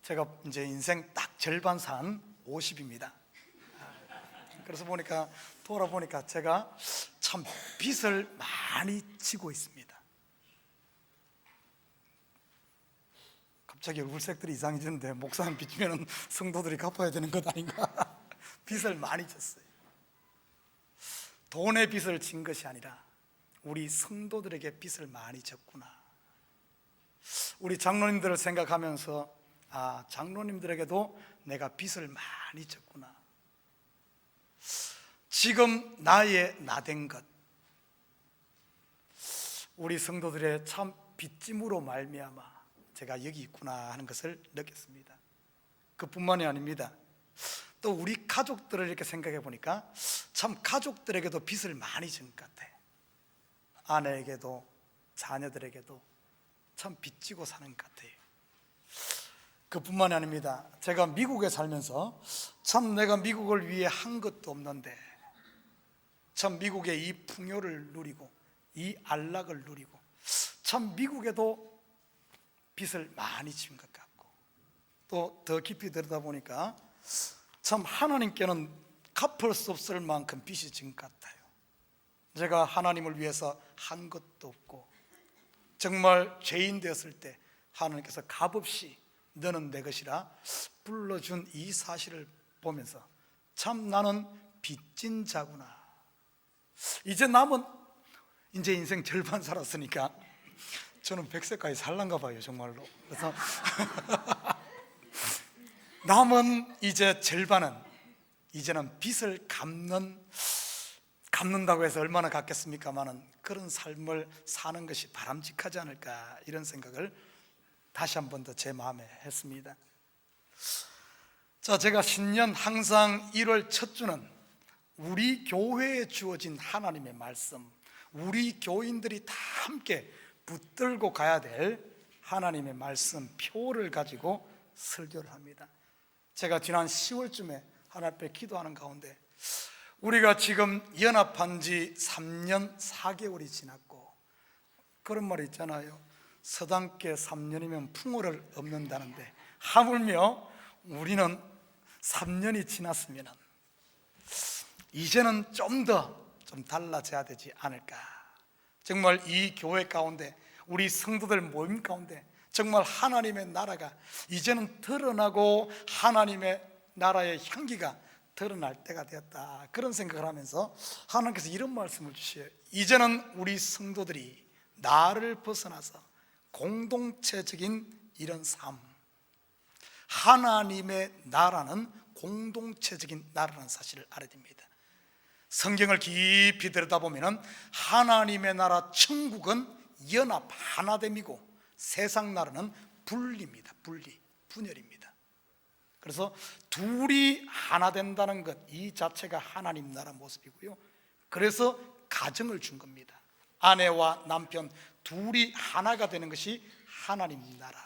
제가 이제 인생 딱 절반 산 50입니다. 그래서 돌아보니까 제가 참 빚을 많이 지고 있습니다. 갑자기 얼굴색들이 이상해지는데, 목사님 빚 지면 성도들이 갚아야 되는 것 아닌가? 빚을 많이 졌어요. 돈의 빚을 진 것이 아니라 우리 성도들에게 빚을 많이 졌구나. 우리 장로님들을 생각하면서 장로님들에게도 내가 빚을 많이 졌구나. 지금 나의 나된 것, 우리 성도들의 참 빚짐으로 말미암아 제가 여기 있구나 하는 것을 느꼈습니다. 그뿐만이 아닙니다. 또 우리 가족들을 이렇게 생각해 보니까 참 가족들에게도 빚을 많이 진 것 같아. 아내에게도 자녀들에게도 참 빚지고 사는 것 같아요. 그뿐만이 아닙니다. 제가 미국에 살면서 참 내가 미국을 위해 한 것도 없는데 참 미국의 이 풍요를 누리고 이 안락을 누리고 참 미국에도 빚을 많이 진 것 같고, 또 더 깊이 들여다보니까 참 하나님께는 갚을 수 없을 만큼 빚이 진 것 같아요. 제가 하나님을 위해서 한 것도 없고 정말 죄인 되었을 때 하나님께서 값없이 너는 내 것이라 불러준 이 사실을 보면서 참 나는 빚진 자구나. 이제 인생 절반 살았으니까 저는 100세까지 살란가 봐요, 정말로. 그래서 남은 이제 절반은 이제는 빚을 갚는다고 해서 얼마나 갚겠습니까마는 그런 삶을 사는 것이 바람직하지 않을까, 이런 생각을 다시 한 번 더 제 마음에 했습니다. 자, 제가 신년 항상 1월 첫 주는 우리 교회에 주어진 하나님의 말씀, 우리 교인들이 다 함께 붙들고 가야 될 하나님의 말씀 표를 가지고 설교를 합니다. 제가 지난 10월쯤에 하나님 앞에 기도하는 가운데 우리가 지금 연합한 지 3년 4개월이 지났고, 그런 말이 있잖아요. 서당께 3년이면 풍어를 엎는다는데 하물며 우리는 3년이 지났으면 이제는 좀 달라져야 되지 않을까. 정말 이 교회 가운데, 우리 성도들 모임 가운데 정말 하나님의 나라가 이제는 드러나고 하나님의 나라의 향기가 드러날 때가 되었다, 그런 생각을 하면서 하나님께서 이런 말씀을 주셔요. 이제는 우리 성도들이 나를 벗어나서 공동체적인 이런 삶, 하나님의 나라는 공동체적인 나라라는 사실을 알아야 됩니다. 성경을 깊이 들여다보면 하나님의 나라 천국은 연합 하나됨이고 세상 나라는 분리입니다. 분열입니다. 그래서 둘이 하나 된다는 것, 이 자체가 하나님 나라 모습이고요. 그래서 가정을 준 겁니다. 아내와 남편 둘이 하나가 되는 것이 하나님 나라.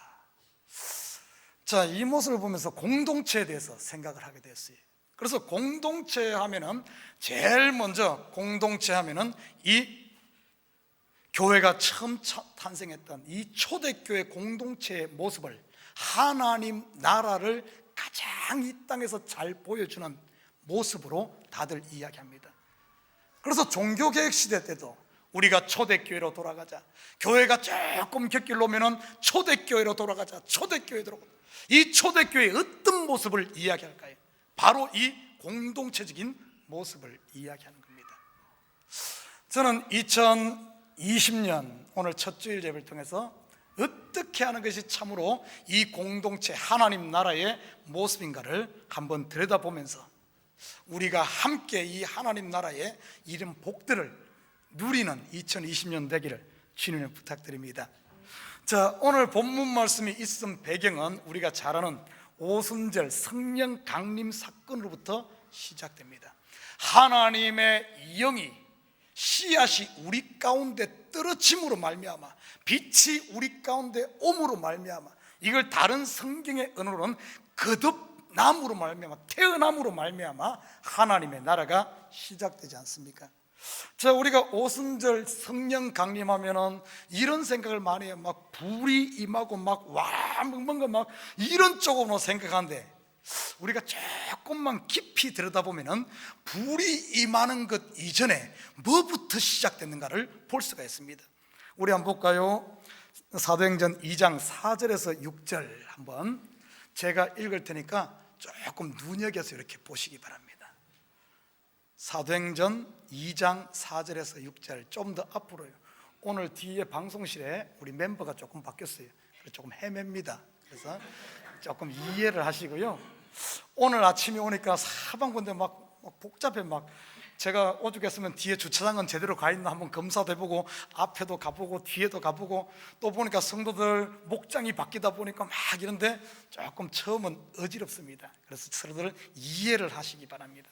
자, 이 모습을 보면서 공동체에 대해서 생각을 하게 됐어요. 그래서 공동체 하면은 제일 먼저 공동체 하면은 이 교회가 처음 탄생했던 이 초대교회 공동체의 모습을, 하나님 나라를 가장 이 땅에서 잘 보여주는 모습으로 다들 이야기합니다. 그래서 종교개혁 시대 때도 우리가 초대교회로 돌아가자, 교회가 조금 곁길 놓으면 초대교회로 돌아가자, 이 초대교회의 어떤 모습을 이야기할까요? 바로 이 공동체적인 모습을 이야기하는 겁니다. 저는 2020년 오늘 첫 주일 예배를 통해서 어떻게 하는 것이 참으로 이 공동체 하나님 나라의 모습인가를 한번 들여다보면서 우리가 함께 이 하나님 나라의 이런 복들을 누리는 2020년 되기를 주님을 부탁드립니다. 자, 오늘 본문 말씀이 있은 배경은 우리가 잘 아는 오순절 성령 강림 사건으로부터 시작됩니다. 하나님의 영이, 씨앗이 우리 가운데 떨어짐으로 말미암아, 빛이 우리 가운데 옴으로 말미암아, 이걸 다른 성경의 언어로는 거듭남으로 말미암아, 태어남으로 말미암아 하나님의 나라가 시작되지 않습니까? 자, 우리가 오순절 성령 강림하면은 이런 생각을 많이 해요. 막 불이 임하고 막 와 뭔가 막 이런 쪽으로 생각하는데, 우리가 조금만 깊이 들여다보면은 불이 임하는 것 이전에 뭐부터 시작됐는가를 볼 수가 있습니다. 우리 한번 볼까요? 사도행전 2장 4절에서 6절 한번 제가 읽을 테니까 조금 눈여겨서 이렇게 보시기 바랍니다. 사도행전 2장 4절에서 6절, 좀 더 앞으로요. 오늘 뒤에 방송실에 우리 멤버가 조금 바뀌었어요. 그래서 조금 헤맵니다. 그래서 조금 이해를 하시고요. 오늘 아침에 오니까 사방군데 막 복잡해. 막 제가 오죽했으면 뒤에 주차장은 제대로 가 있나 한번 검사도 해보고, 앞에도 가보고 뒤에도 가보고, 또 보니까 성도들 목장이 바뀌다 보니까 막 이런데 조금 처음은 어지럽습니다. 그래서 서로들 이해를 하시기 바랍니다.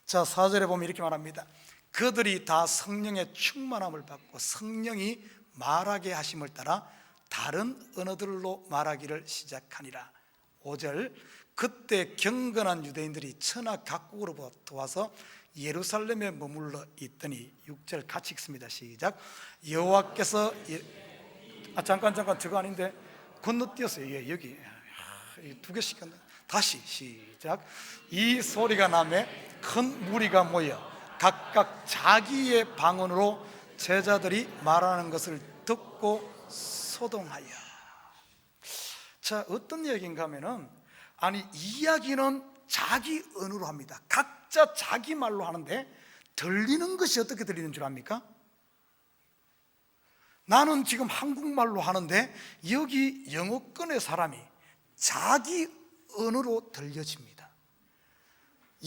자, 4절에 보면 이렇게 말합니다. 그들이 다 성령의 충만함을 받고 성령이 말하게 하심을 따라 다른 언어들로 말하기를 시작하니라. 5절, 그때 경건한 유대인들이 천하 각국으로부터 와서 예루살렘에 머물러 있더니. 6절 같이 읽습니다. 시작. 여호와께서 잠깐 저거 아닌데 건너뛰었어요. 예, 여기 두 개씩 다시 시작. 이 소리가 나매 큰 무리가 모여 각각 자기의 방언으로 제자들이 말하는 것을 듣고 소동하여. 자, 어떤 얘기인가 하면은, 아니 이야기는 자기 언어로 합니다. 각자 자기 말로 하는데 들리는 것이 어떻게 들리는 줄 압니까? 나는 지금 한국말로 하는데 여기 영어권의 사람이 자기 언어로 들려집니다.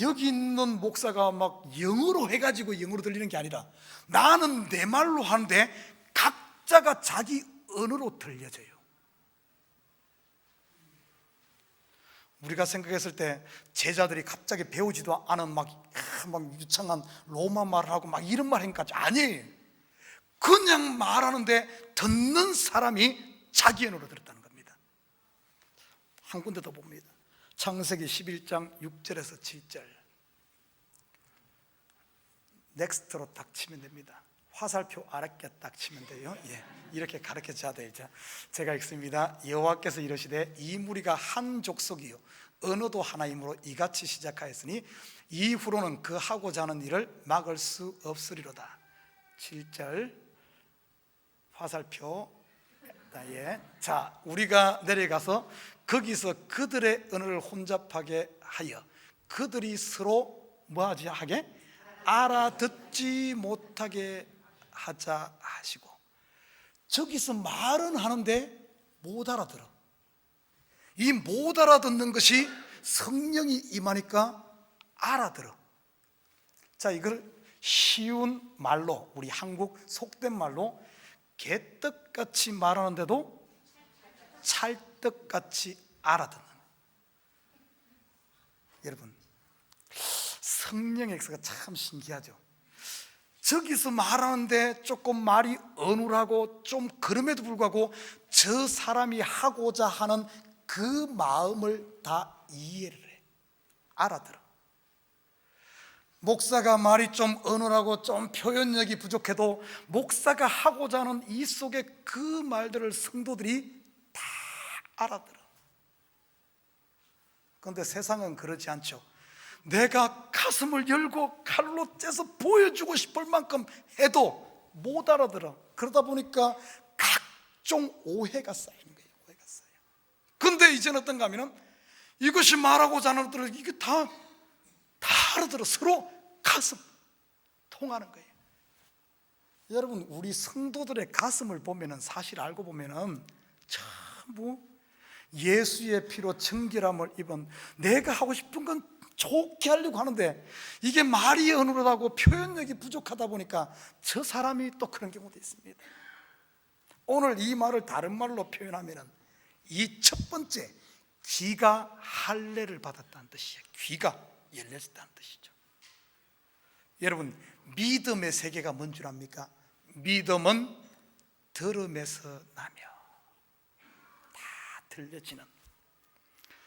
여기 있는 목사가 막 영어로 해가지고 영어로 들리는 게 아니라 나는 내 말로 하는데 각자가 자기 언어로 들려져요. 우리가 생각했을 때 제자들이 갑자기 배우지도 않은 막 유창한 로마 말을 하고 막 이런 말 하니까 아니에요. 그냥 말하는데 듣는 사람이 자기 언어로 들었다는 겁니다. 한 군데 더 봅니다. 창세기 11장 6절에서 7절. 넥스트로 딱 치면 됩니다. 화살표 아랫게 딱 치면 돼요. 예, 이렇게 가르쳐줘야 돼요. 제가 읽습니다. 여호와께서 이르시되 이 무리가 한 족속이요 언어도 하나이므로 이같이 시작하였으니 이후로는 그 하고자 하는 일을 막을 수 없으리로다. 7절 화살표. 예. 자, 우리가 내려가서 거기서 그들의 언어를 혼잡하게 하여 그들이 서로 뭐하지 하게 알아듣지 못하게 하자 하시고. 저기서 말은 하는데 못 알아들어. 이 못 알아듣는 것이 성령이 임하니까 알아들어. 자, 이걸 쉬운 말로, 우리 한국 속된 말로 개떡같이 말하는데도 찰떡같이 알아듣는. 여러분, 성령의 역사가 참 신기하죠. 저기서 말하는데 조금 말이 어눌하고 좀 그럼에도 불구하고 저 사람이 하고자 하는 그 마음을 다 이해를 해, 알아들어. 목사가 말이 좀 어눌하고 좀 표현력이 부족해도 목사가 하고자 하는 이 속에 그 말들을 성도들이 다 알아들어. 그런데 세상은 그렇지 않죠. 내가 가슴을 열고 칼로 째서 보여주고 싶을 만큼 해도 못 알아들어. 그러다 보니까 각종 오해가 쌓이는 거예요. 오해가 쌓여. 근데 이제는 어떤가 하면은 이것이 말하고자 하는 것들을 이게 다 알아들어. 서로 가슴 통하는 거예요. 여러분, 우리 성도들의 가슴을 보면은, 사실 알고 보면은 전부 예수의 피로 정결함을 입은, 내가 하고 싶은 건 좋게 하려고 하는데 이게 말이 어눌하고 표현력이 부족하다 보니까 저 사람이 또 그런 경우도 있습니다. 오늘 이 말을 다른 말로 표현하면은 이 첫 번째, 귀가 할례를 받았다는 뜻이에요. 귀가 열렸다는 뜻이죠. 여러분, 믿음의 세계가 뭔 줄 압니까? 믿음은 들음에서 나며 다 들려지는.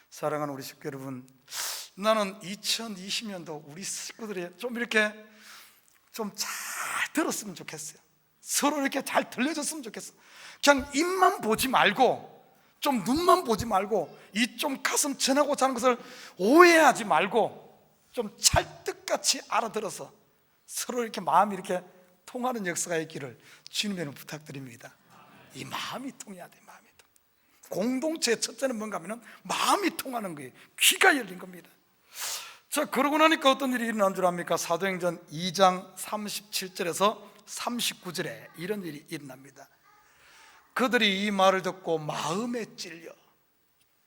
사랑하는 우리 식구 여러분, 나는 2020년도 우리 식구들이 좀 이렇게 좀 잘 들었으면 좋겠어요. 서로 이렇게 잘 들려줬으면 좋겠어. 그냥 입만 보지 말고, 좀 눈만 보지 말고, 이 좀 가슴 전하고 자는 것을 오해하지 말고 좀 찰떡같이 알아들어서 서로 이렇게 마음이 이렇게 통하는 역사가 있기를 주님에는 부탁드립니다. 이 마음이 통해야 돼. 마음이 통. 공동체의 첫째는 뭔가 하면은 마음이 통하는 거예요. 귀가 열린 겁니다. 자, 그러고 나니까 어떤 일이 일어난 줄 압니까? 사도행전 2장 37절에서 39절에 이런 일이 일어납니다. 그들이 이 말을 듣고 마음에 찔려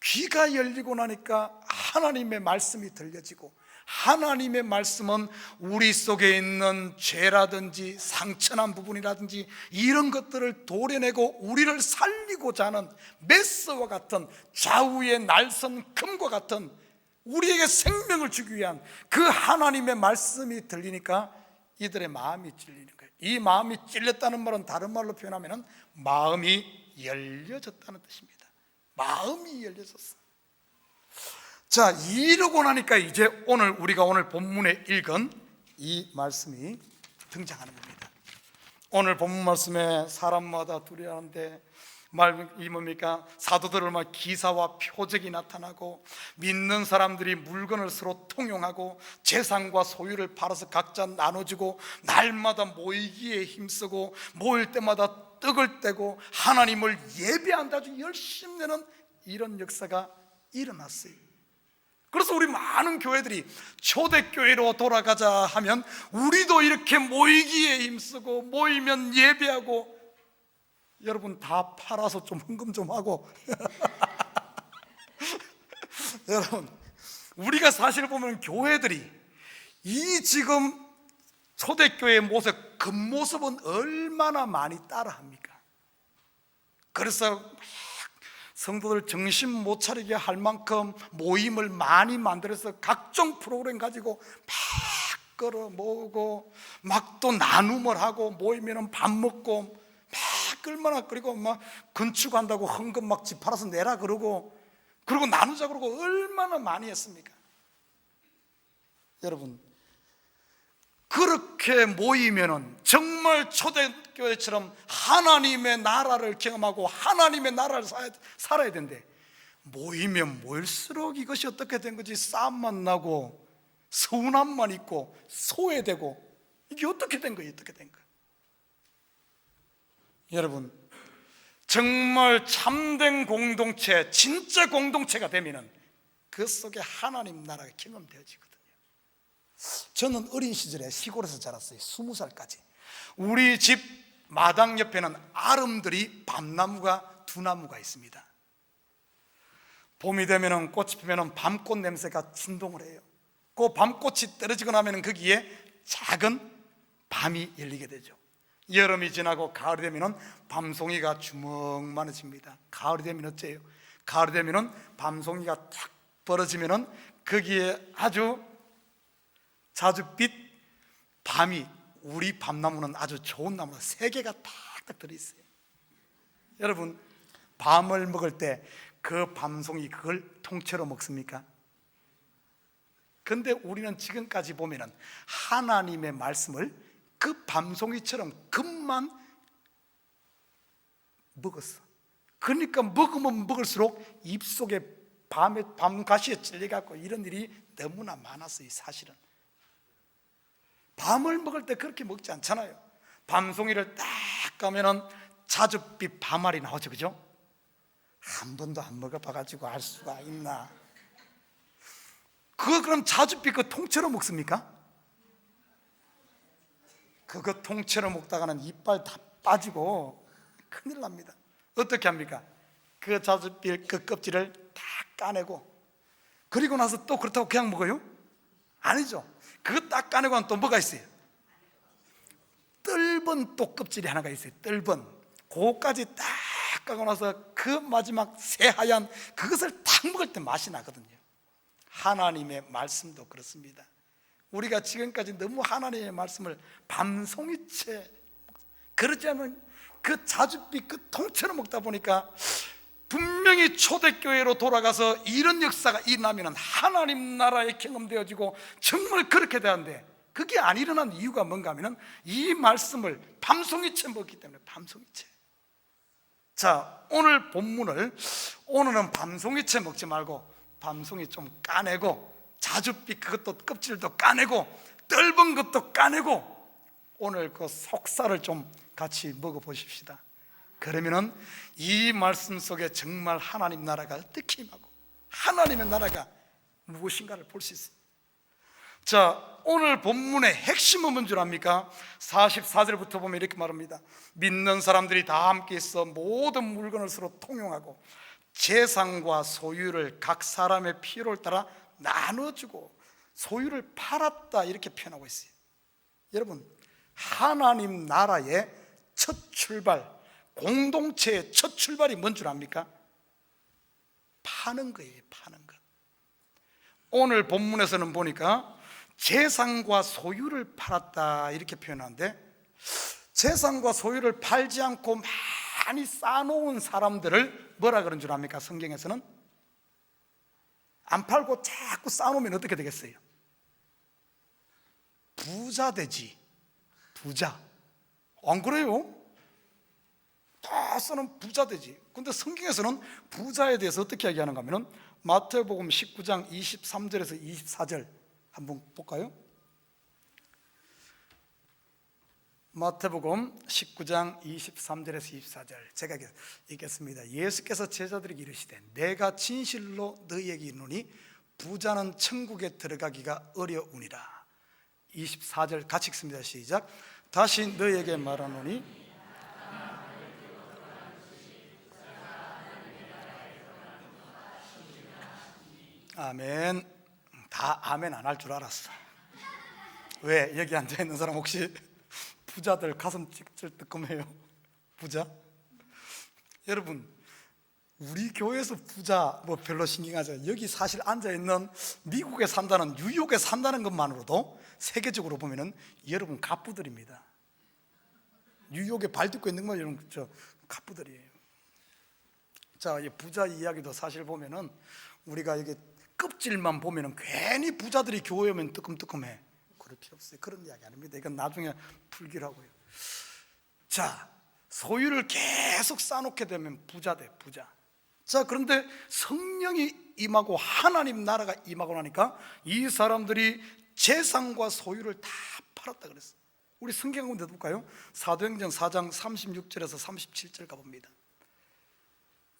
귀가 열리고 나니까 하나님의 말씀이 들려지고, 하나님의 말씀은 우리 속에 있는 죄라든지 상처난 부분이라든지 이런 것들을 도려내고 우리를 살리고자 하는 메스와 같은, 좌우의 날선 금과 같은, 우리에게 생명을 주기 위한 그 하나님의 말씀이 들리니까 이들의 마음이 찔리는 거예요. 이 마음이 찔렸다는 말은 다른 말로 표현하면 마음이 열려졌다는 뜻입니다. 마음이 열려졌어. 자, 이러고 나니까 이제 우리가 오늘 본문에 읽은 이 말씀이 등장하는 겁니다. 오늘 본문 말씀에 사람마다 두려워하는데 말이 뭡니까? 사도들을 막 기사와 표적이 나타나고, 믿는 사람들이 물건을 서로 통용하고, 재산과 소유를 팔아서 각자 나눠주고, 날마다 모이기에 힘쓰고, 모일 때마다 떡을 떼고 하나님을 예배한다 아주 열심히 내는 이런 역사가 일어났어요. 그래서 우리 많은 교회들이 초대교회로 돌아가자 하면 우리도 이렇게 모이기에 힘쓰고, 모이면 예배하고, 여러분 다 팔아서 좀 헌금 좀 하고 여러분, 우리가 사실 보면 교회들이 이 지금 초대교회의 모습, 겉모습은 얼마나 많이 따라합니까? 그래서 성도들 정신 못 차리게 할 만큼 모임을 많이 만들어서 각종 프로그램 가지고 막 끌어 모으고, 막 또 나눔을 하고, 모이면 밥 먹고 막 얼마나, 그리고 막 건축한다고 헌금 막 집 팔아서 내라 그러고, 그리고 나누자 그러고 얼마나 많이 했습니까? 여러분, 그렇게 모이면은 정말 초대교회처럼 하나님의 나라를 경험하고 하나님의 나라를 살아야 되는데, 모이면 모일수록 이것이 어떻게 된 거지? 싸움만 나고 서운함만 있고 소외되고, 이게 어떻게 된 거예요? 어떻게 된 거예요? 여러분, 정말 참된 공동체, 진짜 공동체가 되면은 그 속에 하나님 나라가 경험되어지거든요. 저는 어린 시절에 시골에서 자랐어요. 20살까지. 우리 집 마당 옆에는 아름드리 밤나무가 2나무가 있습니다. 봄이 되면 꽃이 피면 밤꽃 냄새가 진동을 해요. 그 밤꽃이 떨어지고 나면 거기에 작은 밤이 열리게 되죠. 여름이 지나고 가을이 되면 밤송이가 주먹만해집니다. 가을이 되면 어째요? 가을이 되면 밤송이가 탁 벌어지면 거기에 아주 자줏빛 밤이, 우리 밤나무는 아주 좋은 나무라 3개가 탁탁 들어있어요. 여러분, 밤을 먹을 때 그 밤송이 그걸 통째로 먹습니까? 근데 우리는 지금까지 보면은 하나님의 말씀을 그 밤송이처럼 금만 먹었어. 그러니까 먹으면 먹을수록 입속에 밤가시에 찔려갖고 이런 일이 너무나 많았어요. 사실은 밤을 먹을 때 그렇게 먹지 않잖아요. 밤송이를 딱 가면은 자줏빛 밤알이 나오죠, 그죠? 한 번도 안 먹어봐가지고 알 수가 있나? 그거 그럼 자줏빛 그 통째로 먹습니까? 그거 통째로 먹다가는 이빨 다 빠지고 큰일 납니다. 어떻게 합니까? 그 자줏빛 그 껍질을 다 까내고, 그리고 나서 또 그렇다고 그냥 먹어요? 아니죠. 그거 딱 까내고 하면 또 뭐가 있어요? 뜰번 또 껍질이 하나가 있어요. 뜰번. 그거까지 딱 까고 나서 그 마지막 새하얀 그것을 딱 먹을 때 맛이 나거든요. 하나님의 말씀도 그렇습니다. 우리가 지금까지 너무 하나님의 말씀을 밤송이채, 그러지 않으면 그 자줏빛 그 통째로 먹다 보니까 분명히 초대교회로 돌아가서 이런 역사가 일어나면 하나님 나라에 경험되어지고 정말 그렇게 되는데, 그게 안 일어난 이유가 뭔가 하면 이 말씀을 밤송이채 먹기 때문에. 밤송이채. 자, 오늘 본문을 오늘은 밤송이채 먹지 말고 밤송이 좀 까내고 자줏빛 그것도 껍질도 까내고 떫은 것도 까내고 오늘 그 속살을 좀 같이 먹어보십시다. 그러면은 이 말씀 속에 정말 하나님 나라가 어떻게 임하고 하나님의 나라가 무엇인가를 볼 수 있어요. 자, 오늘 본문의 핵심은 뭔 줄 압니까? 44절부터 보면 이렇게 말합니다. 믿는 사람들이 다 함께 있어 모든 물건을 서로 통용하고 재산과 소유를 각 사람의 필요를 따라 나눠주고 소유를 팔았다, 이렇게 표현하고 있어요. 여러분, 하나님 나라의 첫 출발, 공동체의 첫 출발이 뭔 줄 압니까? 파는 거예요. 파는 것. 오늘 본문에서는 보니까 재산과 소유를 팔았다, 이렇게 표현하는데, 재산과 소유를 팔지 않고 많이 쌓아놓은 사람들을 뭐라 그런 줄 압니까? 성경에서는 안 팔고 자꾸 쌓아놓으면 어떻게 되겠어요? 부자 되지. 부자. 안 그래요? 다 쓰는 부자 되지. 근데 성경에서는 부자에 대해서 어떻게 이야기하는가 하면 마태복음 19장 23절에서 24절 한번 볼까요? 마태복음 19장 23절에서 24절 제가 읽겠습니다. 예수께서 제자들에게 이르시되 내가 진실로 너희에게 이르노니 부자는 천국에 들어가기가 어려우니라. 24절 같이 읽습니다. 시작. 다시 너희에게 말하노니 아멘. 다 아멘 안 할 줄 알았어. 왜? 여기 앉아있는 사람 혹시 부자들 가슴 찔찔 뜨끔해요? 부자? 여러분, 우리 교회에서 부자 뭐 별로 신경하지. 여기 사실 앉아있는 미국에 산다는, 뉴욕에 산다는 것만으로도 세계적으로 보면은 여러분 갑부들입니다. 뉴욕에 발 딛고 있는 건 여러분 저 갑부들이에요. 자, 이 부자 이야기도 사실 보면은 우리가 이게 껍질만 보면은 괜히 부자들이 교회 오면 뜨끔뜨끔해. 그럴 필요 없어요. 그런 이야기 아닙니다. 이건 나중에 풀기로 하고요. 자, 소유를 계속 쌓아놓게 되면 부자 돼, 부자. 자, 그런데 성령이 임하고 하나님 나라가 임하고 나니까 이 사람들이 재산과 소유를 다 팔았다 그랬어. 우리 성경 한번 볼까요? 사도행전 4장 36절에서 37절 가봅니다.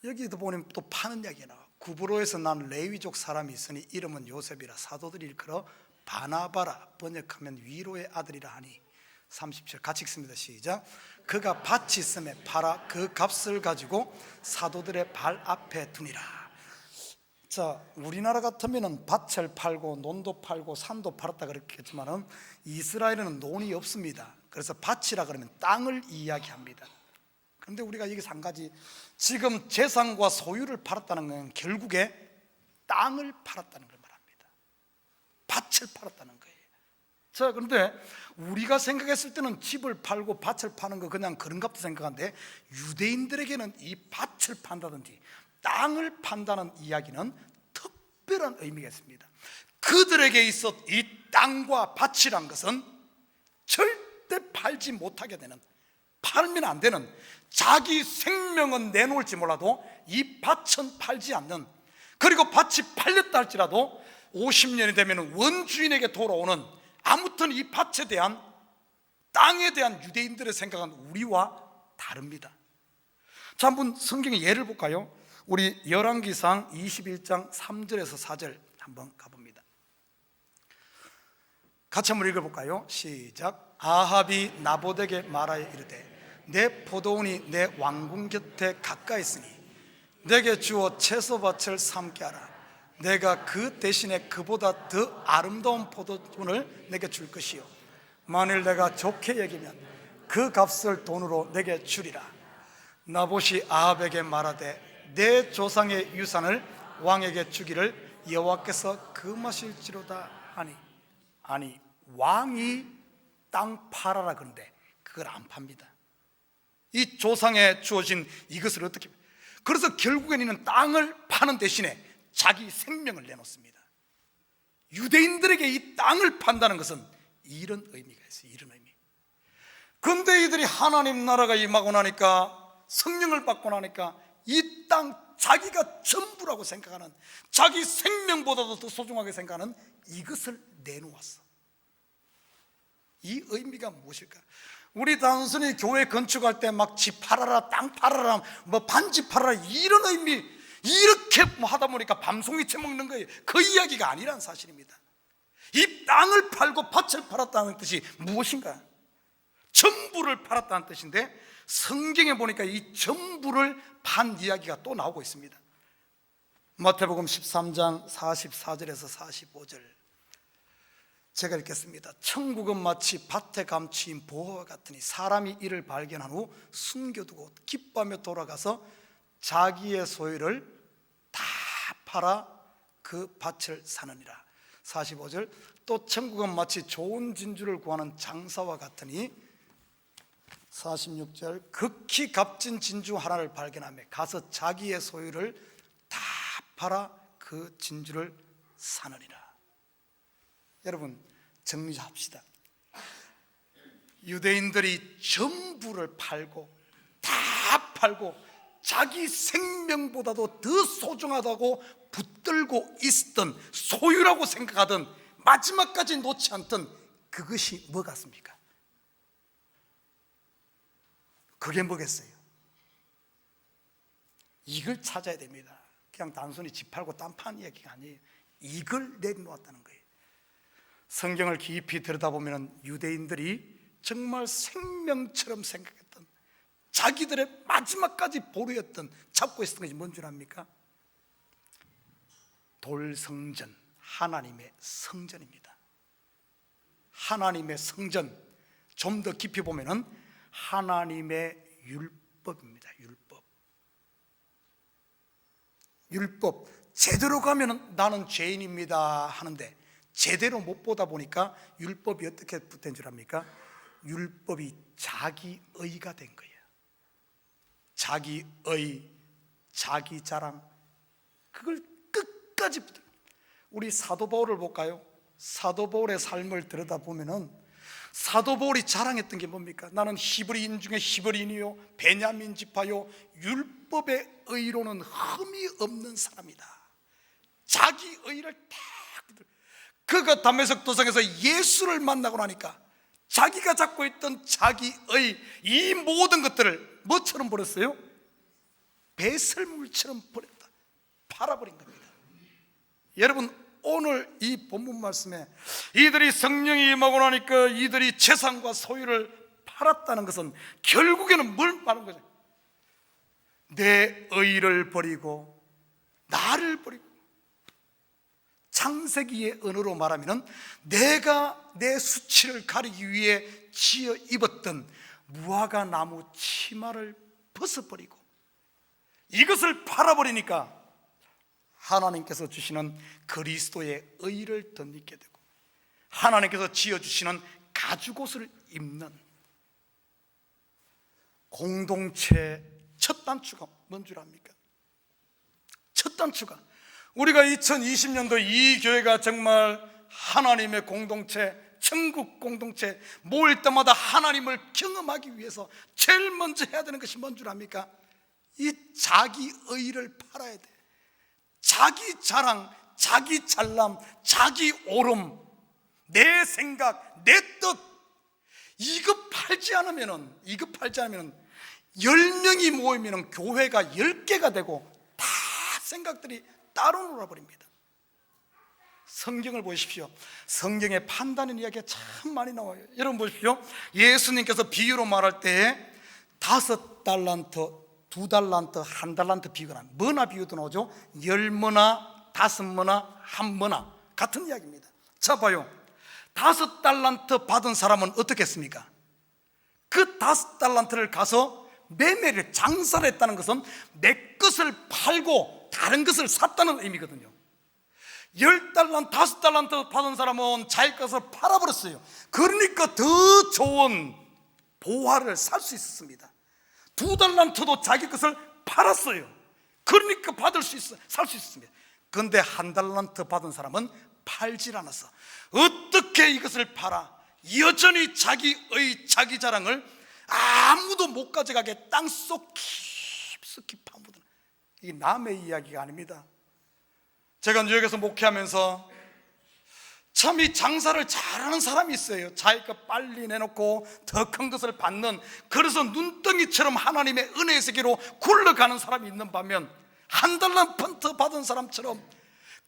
여기도 보면 또 파는 이야기가 나와. 구브로에서 난 레위족 사람이 있으니 이름은 요셉이라 사도들이 일컬어 바나바라, 번역하면 위로의 아들이라 하니. 30절 같이 읽습니다. 시작. 그가 밭이 있음에 팔아 그 값을 가지고 사도들의 발 앞에 두니라. 자, 우리나라 같으면 밭을 팔고 논도 팔고 산도 팔았다 그랬겠지만은 이스라엘에는 논이 없습니다. 그래서 밭이라 그러면 땅을 이야기합니다. 그런데 우리가 여기서 한 가지, 지금 재산과 소유를 팔았다는 건 결국에 땅을 팔았다는 걸 말합니다. 밭을 팔았다는 거예요. 자, 그런데 우리가 생각했을 때는 집을 팔고 밭을 파는 거 그냥 그런갑다 생각하는데 유대인들에게는 이 밭을 판다든지 땅을 판다는 이야기는 특별한 의미가 있습니다. 그들에게 있어 이 땅과 밭이란 것은 절대 팔지 못하게 되는, 팔면 안 되는, 자기 생명은 내놓을지 몰라도 이 밭은 팔지 않는, 그리고 밭이 팔렸다 할지라도 50년이 되면 원주인에게 돌아오는, 아무튼 이 밭에 대한, 땅에 대한 유대인들의 생각은 우리와 다릅니다. 자, 한번 성경의 예를 볼까요? 우리 열왕기상 21장 3절에서 4절 한번 가봅니다. 같이 한번 읽어볼까요? 시작. 아합이 나봇에게 말하여 이르되 내 포도원이 내 왕궁 곁에 가까이 있으니 내게 주어 채소밭을 삼게 하라. 내가 그 대신에 그보다 더 아름다운 포도원을 내게 줄 것이요 만일 내가 좋게 여기면 그 값을 돈으로 내게 주리라. 나봇이 아합에게 말하되 내 조상의 유산을 왕에게 주기를 여호와께서 금하실지로다 하니. 아니, 왕이 땅 팔아라 그런데 그걸 안 팝니다. 이 조상에 주어진 이것을 어떻게, 그래서 결국에는 이는 땅을 파는 대신에 자기 생명을 내놓습니다. 유대인들에게 이 땅을 판다는 것은 이런 의미가 있어요. 이런 의미. 근데 이들이 하나님 나라가 임하고 나니까, 성령을 받고 나니까 이 땅 자기가 전부라고 생각하는, 자기 생명보다도 더 소중하게 생각하는 이것을 내놓았어. 이 의미가 무엇일까? 우리 단순히 교회 건축할 때 막 집 팔아라, 땅 팔아라, 뭐 반지 팔아라, 이런 의미, 이렇게 하다 보니까 밤송이 채먹는 거예요. 그 이야기가 아니란 사실입니다. 이 땅을 팔고 밭을 팔았다는 뜻이 무엇인가? 전부를 팔았다는 뜻인데, 성경에 보니까 이 전부를 판 이야기가 또 나오고 있습니다. 마태복음 13장 44절에서 45절 제가 읽겠습니다. 천국은 마치 밭에 감추인 보화와 같으니 사람이 이를 발견한 후 숨겨두고 기뻐하며 돌아가서 자기의 소유를 다 팔아 그 밭을 사느니라. 45절, 또 천국은 마치 좋은 진주를 구하는 장사와 같으니, 46절, 극히 값진 진주 하나를 발견하며 가서 자기의 소유를 다 팔아 그 진주를 사느니라. 여러분, 정리합시다. 유대인들이 전부를 팔고, 다 팔고, 자기 생명보다도 더 소중하다고 붙들고 있었던, 소유라고 생각하던, 마지막까지 놓지 않던 그것이 뭐 같습니까? 그게 뭐겠어요? 이걸 찾아야 됩니다. 그냥 단순히 집 팔고 땅 파는 이야기가 아니에요. 이걸 내놓았다는 거예요. 성경을 깊이 들여다보면 유대인들이 정말 생명처럼 생각했던, 자기들의 마지막까지 보루였던, 잡고 있었던 것이 뭔 줄 압니까? 돌성전, 하나님의 성전입니다. 하나님의 성전, 좀 더 깊이 보면은 하나님의 율법입니다. 율법, 제대로 가면 나는 죄인입니다 하는데 제대로 못 보다 보니까 율법이 어떻게 된 줄 압니까? 율법이 자기의가 된 거예요. 자기의, 자기 자랑, 그걸 끝까지 붙들어. 우리 사도 바울을 볼까요? 사도 바울의 삶을 들여다보면은 사도 바울이 자랑했던 게 뭡니까? 나는 히브리인 중에 히브리인이요, 베냐민 지파요, 율법의 의로는 흠이 없는 사람이다. 자기 의를 다 붙들어. 그가 다메섹 도상에서 예수를 만나고 나니까 자기가 잡고 있던 자기의 이 모든 것들을 뭐처럼 버렸어요? 배설물처럼 버렸다. 팔아버린 겁니다. 여러분, 오늘 이 본문 말씀에 이들이 성령이 임하고 나니까 이들이 재산과 소유를 팔았다는 것은 결국에는 뭘 말하는 거죠? 내 의를 버리고 나를 버리고, 창세기의 언어로 말하면 내가 내 수치를 가리기 위해 지어 입었던 무화과 나무 치마를 벗어버리고 이것을 팔아버리니까 하나님께서 주시는 그리스도의 의를 덧입게 되고 하나님께서 지어주시는 가죽옷을 입는 공동체 첫 단추가 뭔 줄 압니까? 첫 단추가, 우리가 2020년도 이 교회가 정말 하나님의 공동체, 천국 공동체 모일 때마다 하나님을 경험하기 위해서 제일 먼저 해야 되는 것이 뭔 줄 압니까? 이 자기 의를 팔아야 돼. 자기 자랑, 자기 잘남, 자기 오름, 내 생각, 내 뜻, 이거 팔지 않으면 10명이 모이면 교회가 10개가 되고 다 생각들이 따로 놀아버립니다. 성경을 보십시오. 성경에 판다는 이야기가 참 많이 나와요. 여러분 보십시오. 예수님께서 비유로 말할 때 5달란트, 2달란트, 1달란트 비유가 나옵니다. 뭐나 비유도 나오죠. 10머나, 5머나, 1머나 같은 이야기입니다. 자 봐요. 5달란트 받은 사람은 어떻게 했습니까? 그 5달란트를 가서 매매를, 장사를 했다는 것은 내 것을 팔고 다른 것을 샀다는 의미거든요. 10달란트, 5달란트 받은 사람은 자기 것을 팔아버렸어요. 그러니까 더 좋은 보화를 살 수 있었습니다. 2달란트도 자기 것을 팔았어요. 그러니까 살 수 있습니다. 그런데 1달란트 받은 사람은 팔질 않았어. 어떻게 이것을 팔아? 여전히 자기의 자기 자랑을 아무도 못 가져가게 땅속 깊숙이 파묻은, 이게 남의 이야기가 아닙니다. 제가 뉴욕에서 목회하면서 참 이 장사를 잘하는 사람이 있어요. 자기 것 빨리 내놓고 더 큰 것을 받는, 그래서 눈덩이처럼 하나님의 은혜의 세계로 굴러가는 사람이 있는 반면, 한 달러펀트 받은 사람처럼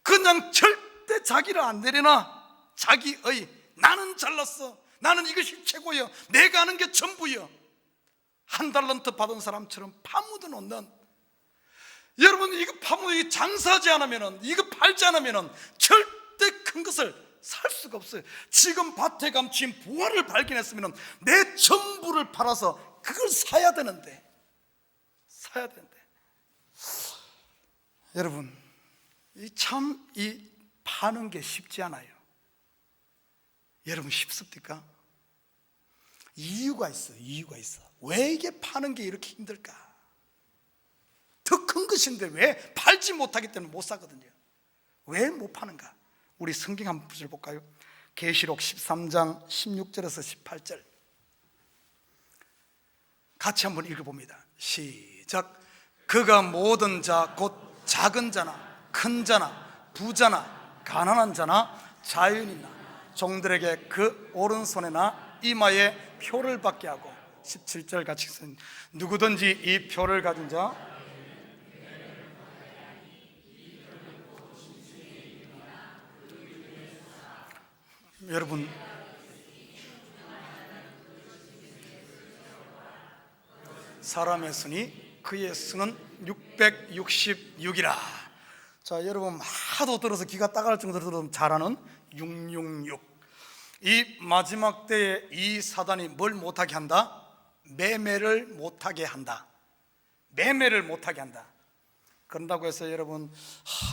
그냥 절대 자기를 안 내려놔. 자기의 나는 잘났어, 나는 이것이 최고여, 내가 아는 게 전부여, 한 달란트 받은 사람처럼 파묻어 놓는, 여러분 이거 파묻어 장사하지 않으면, 이거 팔지 않으면 절대 큰 것을 살 수가 없어요. 지금 밭에 감춘 부활을 발견했으면 내 전부를 팔아서 그걸 사야 되는데. 여러분 이 파는 게 쉽지 않아요. 여러분 쉽습니까? 이유가 있어. 왜 이게 파는 게 이렇게 힘들까? 더 큰 것인데 왜 팔지 못하기 때문에 못 사거든요. 왜 못 파는가? 우리 성경 한번 볼까요? 계시록 13장 16절에서 18절 같이 한번 읽어봅니다. 시작. 그가 모든 자 곧 작은 자나 큰 자나 부자나 가난한 자나 자유인이나 종들에게 그 오른손에나 이마에 표를 받게 하고, 17절 같이 읽습니다. 누구든지 이 표를 가진 자, 여러분 사람의 순이 그의 수는 666이라. 자, 여러분 하도 들어서 귀가 따가울 정도로 들으면 잘하는 666. 이 마지막 때에 이 사단이 뭘 못하게 한다? 매매를 못하게 한다. 그런다고 해서 여러분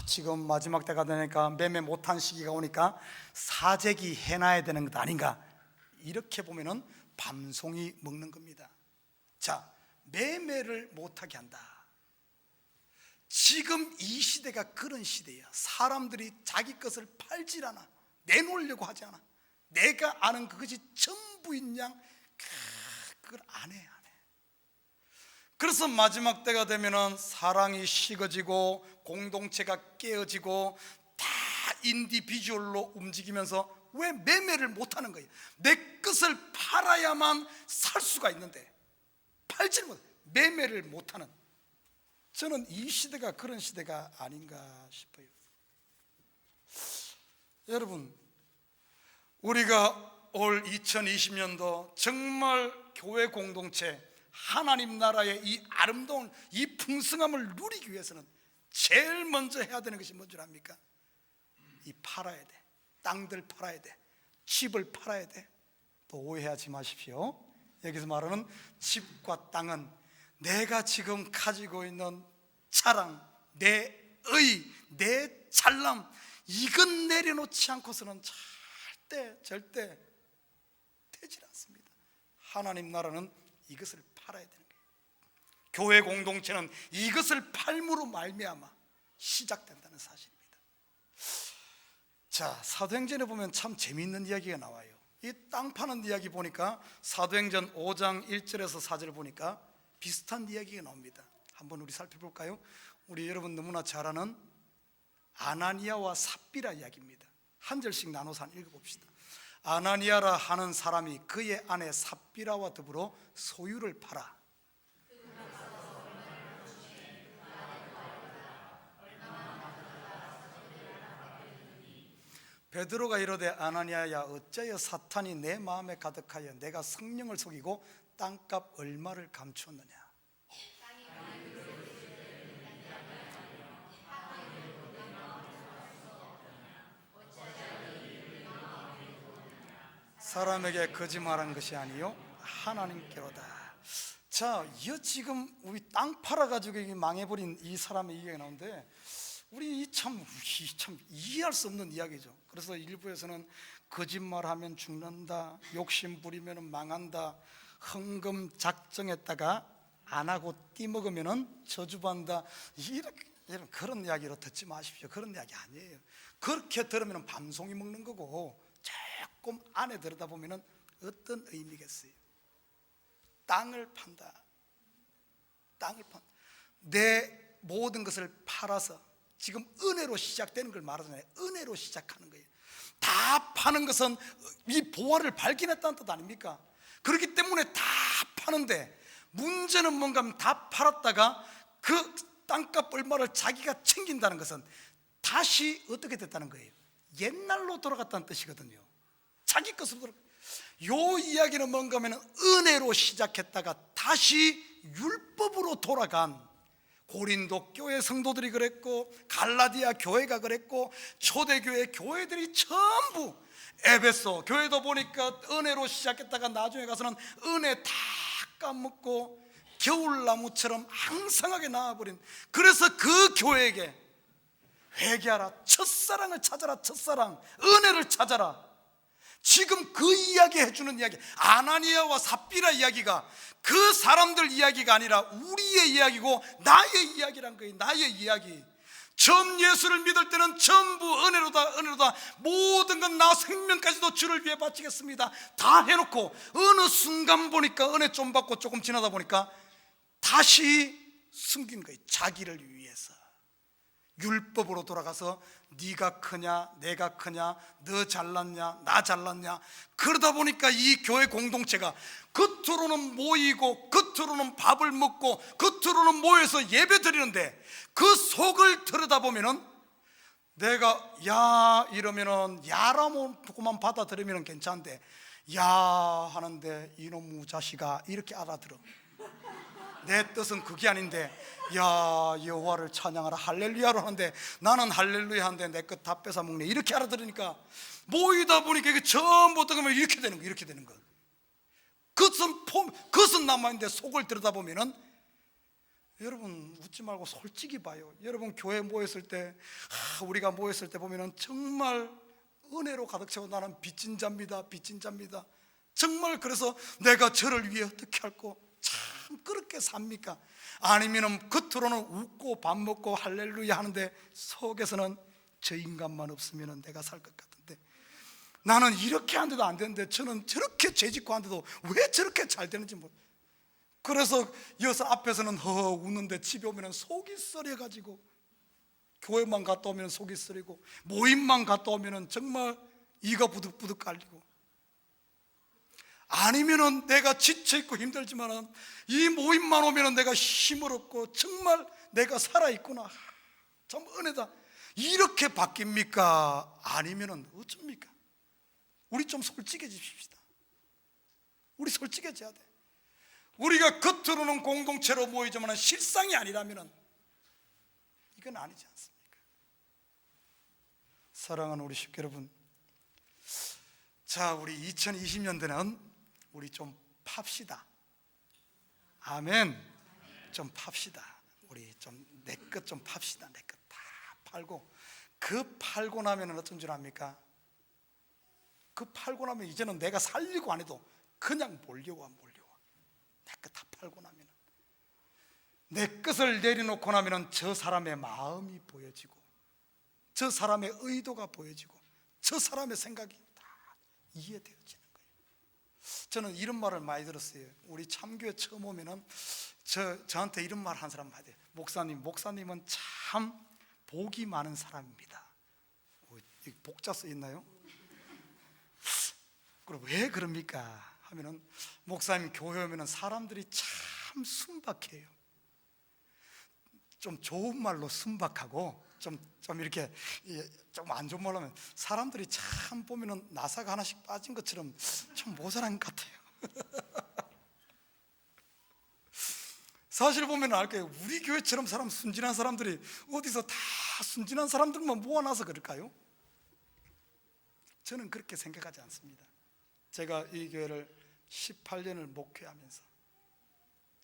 지금 마지막 때가 되니까 매매 못한 시기가 오니까 사재기 해놔야 되는 것 아닌가, 이렇게 보면은 밤송이 먹는 겁니다. 자, 매매를 못하게 한다. 지금 이 시대가 그런 시대야. 사람들이 자기 것을 팔질 않아. 내놓으려고 하지 않아. 내가 아는 그것이 전부인 양 그걸 안 해. 그래서 마지막 때가 되면은 사랑이 식어지고 공동체가 깨어지고 다 인디비주얼로 움직이면서, 왜 매매를 못하는 거예요? 내 것을 팔아야만 살 수가 있는데 팔지를 못해. 매매를 못하는, 저는 이 시대가 그런 시대가 아닌가 싶어요. 여러분 우리가 올 2020년도 정말 교회 공동체, 하나님 나라의 이 아름다운 이 풍성함을 누리기 위해서는 제일 먼저 해야 되는 것이 뭔 줄 압니까? 이 팔아야 돼. 땅들 팔아야 돼. 집을 팔아야 돼. 또 오해하지 마십시오. 여기서 말하는 집과 땅은 내가 지금 가지고 있는 자랑, 내 잘남, 이건 내려놓지 않고서는 절대 되질 않습니다. 하나님 나라는 이것을 팔아야 되는 거예요. 교회 공동체는 이것을 팔므로 말미암아 시작된다는 사실입니다. 자, 사도행전에 보면 참 재미있는 이야기가 나와요. 이 땅 파는 이야기 보니까 사도행전 5장 1절에서 4절 보니까 비슷한 이야기가 나옵니다. 한번 우리 살펴볼까요? 우리 여러분 너무나 잘 아는 아나니아와 삽비라 이야기입니다. 한 절씩 나눠서 한번 읽어봅시다. 아나니아라 하는 사람이 그의 아내 삽비라와 더불어 소유를 팔아 베드로가 이르되 아나니아야, 어찌하여 사탄이 내 마음에 가득하여 내가 성령을 속이고 땅값 얼마를 감추었느냐? 사람에게 거짓말한 것이 아니요 하나님께로다. 자, 이 지금 우리 땅 팔아가지고 망해버린 이 사람의 이야기가 나오는데, 우리 참 이해할 수 없는 이야기죠. 그래서 일부에서는 거짓말하면 죽는다, 욕심 부리면 망한다, 헌금 작정했다가 안 하고 띠먹으면 저주받는다, 이런 그런 이야기로 듣지 마십시오. 그런 이야기 아니에요. 그렇게 들으면 밤송이 먹는 거고, 조금 안에 들여다보면 어떤 의미겠어요? 땅을 판다. 땅을 판다. 내 모든 것을 팔아서, 지금 은혜로 시작되는 걸 말하잖아요. 은혜로 시작하는 거예요. 다 파는 것은 이 보화를 발견했다는 뜻 아닙니까? 그렇기 때문에 다 파는데, 문제는 뭔가 하면 다 팔았다가 그 땅값 얼마를 자기가 챙긴다는 것은 다시 어떻게 됐다는 거예요? 옛날로 돌아갔다는 뜻이거든요. 자기 것으로 돌아가. 요 이야기는 뭔가 하면 은혜로 시작했다가 다시 율법으로 돌아간, 고린도 교회 성도들이 그랬고, 갈라디아 교회가 그랬고, 초대교회 교회들이 전부, 에베소 교회도 보니까 은혜로 시작했다가 나중에 가서는 은혜 다 까먹고 겨울나무처럼 앙상하게 나와버린, 그래서 그 교회에게 회개하라, 첫사랑을 찾아라, 첫사랑, 은혜를 찾아라. 지금 그 이야기 해주는 이야기, 아나니아와 삽비라 이야기가 그 사람들 이야기가 아니라 우리의 이야기고 나의 이야기란 거예요. 나의 이야기. 처음 예수를 믿을 때는 전부 은혜로다, 은혜로다, 모든 건 나 생명까지도 주를 위해 바치겠습니다 다 해놓고, 어느 순간 보니까 은혜 좀 받고 조금 지나다 보니까 다시 숨긴 거예요. 자기를 위해서 율법으로 돌아가서 네가 크냐 내가 크냐, 너 잘났냐 나 잘났냐, 그러다 보니까 이 교회 공동체가 겉으로는 모이고 겉으로는 밥을 먹고 겉으로는 모여서 예배 드리는데, 그 속을 들여다보면은 내가 야 이러면은 야라고만 받아들이면 괜찮은데, 야 하는데 이놈의 자식아 이렇게 알아들어. 내 뜻은 그게 아닌데, 야 여호와를 찬양하라 할렐루야로 하는데 나는 할렐루야 하는데 내 것 다 뺏어먹네, 이렇게 알아들으니까 모이다 보니까 이게 전부 어떻게 보면 이렇게 되는 거, 이렇게 되는 거. 겉은 남아있는데 속을 들여다보면은, 여러분 웃지 말고 솔직히 봐요. 여러분 교회 모였을 때, 우리가 모였을 때 보면은 정말 은혜로 가득 차고, 나는 빚진 자입니다, 빚진 자입니다. 정말 그래서 내가 저를 위해 어떻게 할꼬, 참 그렇게 삽니까? 아니면은 겉으로는 웃고 밥 먹고 할렐루야 하는데 속에서는 저 인간만 없으면 내가 살 것 같은데, 나는 이렇게 하는데도 안 되는데 저는 저렇게 죄짓고 하는데도 왜 저렇게 잘 되는지 모르. 그래서 여기서 앞에서는 웃는데 집에 오면 속이 썰여가지고, 교회만 갔다 오면 속이 썰리고, 모임만 갔다 오면 정말 이가 부득부득 깔리고, 아니면은 내가 지쳐있고 힘들지만은 이 모임만 오면은 내가 힘을 얻고 정말 내가 살아있구나, 참 은혜다, 이렇게 바뀝니까? 아니면은 어쩝니까? 우리 좀 솔직해집시다. 우리 솔직해져야 돼. 우리가 겉으로는 공동체로 모이지만 실상이 아니라면은 이건 아니지 않습니까? 사랑하는 우리 식구 여러분, 자, 우리 2020년도는 우리 좀 팝시다. 아멘. 좀 팝시다. 우리 좀 내 것 좀 팝시다. 내 것 다 팔고, 그 팔고 나면 어떤 줄 압니까? 그 팔고 나면 이제는 내가 살려고 안 해도 그냥 몰려와. 내 것 다 팔고 나면, 내 것을 내려놓고 나면 저 사람의 마음이 보여지고, 저 사람의 의도가 보여지고, 저 사람의 생각이 다 이해되어지는 거예요. 저는 이런 말을 많이 들었어요. 우리 참교회 처음 오면은 저한테 이런 말 한 사람 많이 돼요. 목사님은 참 복이 많은 사람입니다. 복자 써 있나요? 그럼 왜 그럽니까? 하면은, 목사님 교회 오면은 사람들이 참 순박해요. 좀 좋은 말로 순박하고, 좀 이렇게 좀 안 좋은 말로 하면 사람들이 참 보면은 나사가 하나씩 빠진 것처럼 좀 모자란 것 같아요. 사실 보면 알 거예요. 우리 교회처럼 순진한 사람들이 어디서 다 순진한 사람들만 모아놔서 그럴까요? 저는 그렇게 생각하지 않습니다. 제가 이 교회를 18년을 목회하면서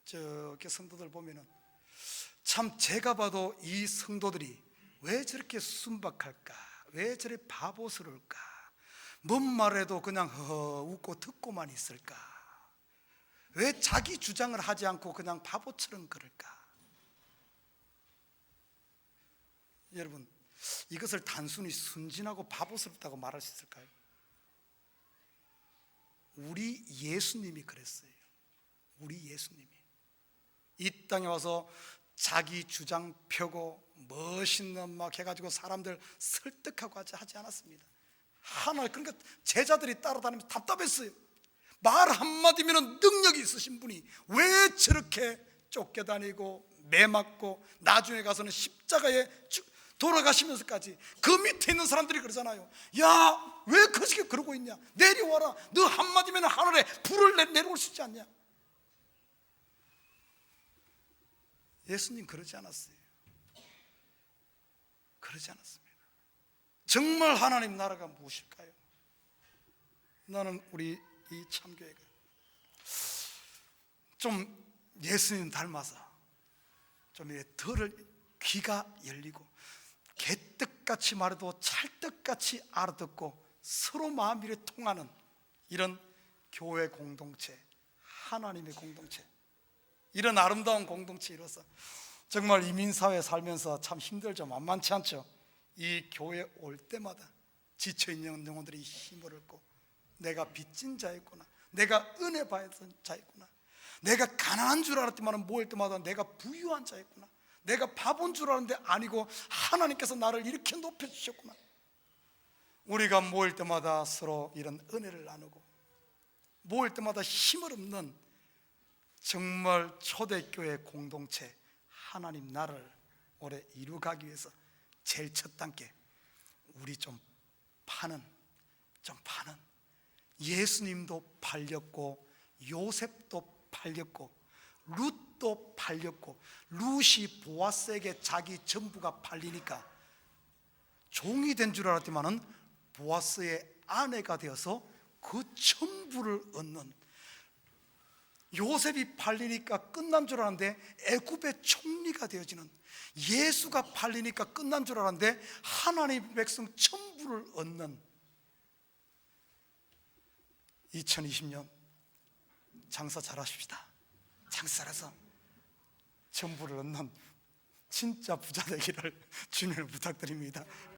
저기 성도들 보면은 참 제가 봐도 이 성도들이 왜 저렇게 순박할까, 왜 저리 바보스러울까, 뭔 말해도 그냥 웃고 듣고만 있을까, 왜 자기 주장을 하지 않고 그냥 바보처럼 그럴까? 여러분, 이것을 단순히 순진하고 바보스럽다고 말할 수 있을까요? 우리 예수님이 그랬어요. 우리 예수님이 이 땅에 와서 자기 주장 펴고 멋있는 막 해가지고 사람들 설득하고 하지 않았습니다. 그러니까 제자들이 따라다니면서 답답했어요. 말 한마디면 능력이 있으신 분이 왜 저렇게 쫓겨다니고 매맞고 나중에 가서는 십자가에 돌아가시면서까지 그 밑에 있는 사람들이 그러잖아요. 야, 왜 그렇게 그러고 있냐? 내려와라. 너 한마디면 하늘에 불을 내려올 수 있지 않냐? 예수님 그러지 않았어요. 그러지 않았습니다. 정말 하나님 나라가 무엇일까요? 나는 우리 이 참교회가 좀 예수님 닮아서 좀 덜 귀가 열리고 개떡같이 말해도 찰떡같이 알아듣고 서로 마음이 통하는 이런 교회 공동체, 하나님의 공동체, 이런 아름다운 공동체 이뤄서 정말 이민사회 살면서 참 힘들죠. 만만치 않죠. 이 교회 올 때마다 지쳐있는 영혼들이 힘을 얻고 내가 빚진 자였구나, 내가 은혜 받은 자였구나, 내가 가난한 줄 알았지만 모일 때마다 내가 부유한 자였구나, 내가 바본 줄 알았는데 아니고 하나님께서 나를 이렇게 높여주셨구나. 우리가 모일 때마다 서로 이런 은혜를 나누고 모일 때마다 힘을 얻는 정말 초대교회 공동체, 하나님 나라를 오래 이루어가기 위해서 제일 첫 단계 우리 좀 파는 예수님도 팔렸고 요셉도 팔렸고 룻도 팔렸고 룻이 보아스에게 자기 전부가 팔리니까 종이 된 줄 알았지만은 보아스의 아내가 되어서 그 전부를 얻는, 요셉이 팔리니까 끝난 줄 알았는데 애굽의 총리가 되어지는, 예수가 팔리니까 끝난 줄 알았는데 하나님의 백성 전부를 얻는 2020년 장사 잘하십시다. 장사 잘해서 전부를 얻는 진짜 부자 되기를 주님을 부탁드립니다.